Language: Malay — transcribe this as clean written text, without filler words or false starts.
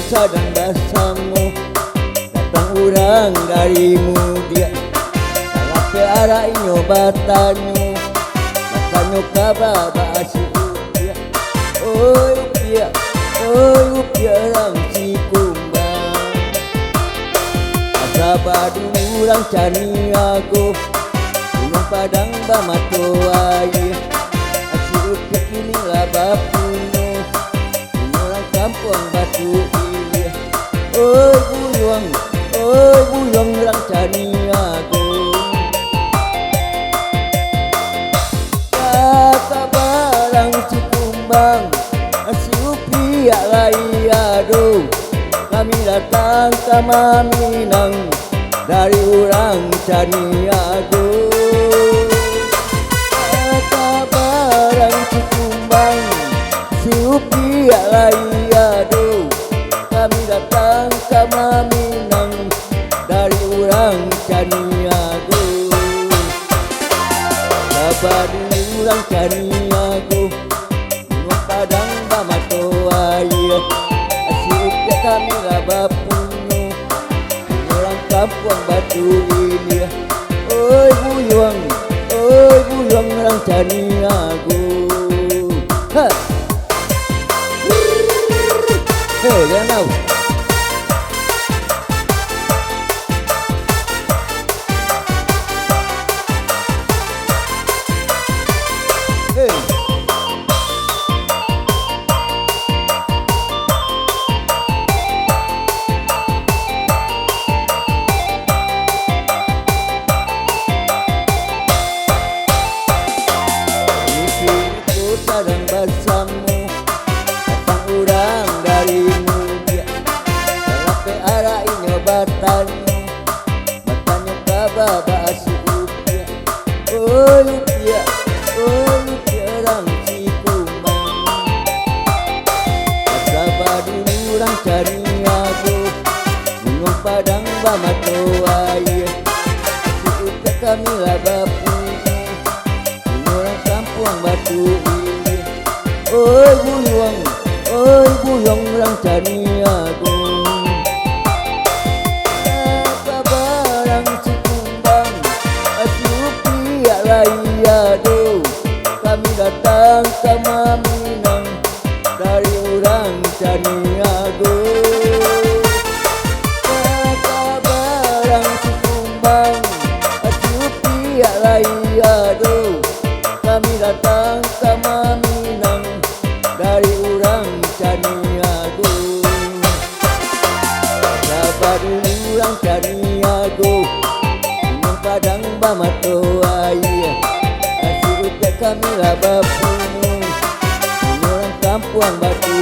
sadang basamu, datang urang darimu dia ke arah inyobatanmu, makanyo kababa asipia. Oi upia rang si kumbang, asa badu urang cani aku, gunung padang bamatoai, asupia kini labapuno, orang kampung batu iya. Oi buyong rang cani aku. Barang si kumbang si upia lai aduh, kami datang ke Maminang dari urang Caniago. Barang si kumbang si upia lai aduh, kami datang ke Maminang dari urang Caniago. Sabadu urang Caniago, gunung padang bamatoai, asupia kami labapuno, orang kampung batu ini. Oi buyong orang Caniago. Hei jangan sadang basamu, datang urang darimu dia ke arah inyobatanmu, makanyo kababa asupia. Oi upia rang si kumbang, asa badu urang Caniago, gunung padang bamatoai, asupia kami labapuno, orang kampung batu ini. Oi buyong orang Caniago. Barang si kumbang asupia lai aduh, kami datang ke Maminang dari urang Caniago. Barang si kumbang asupia lai aduh, kami datang ke Maminang dari urang Caniago. Sabadu urang Caniago, gunung padang bamatoai, asupia kami labapuno, orang kampung batu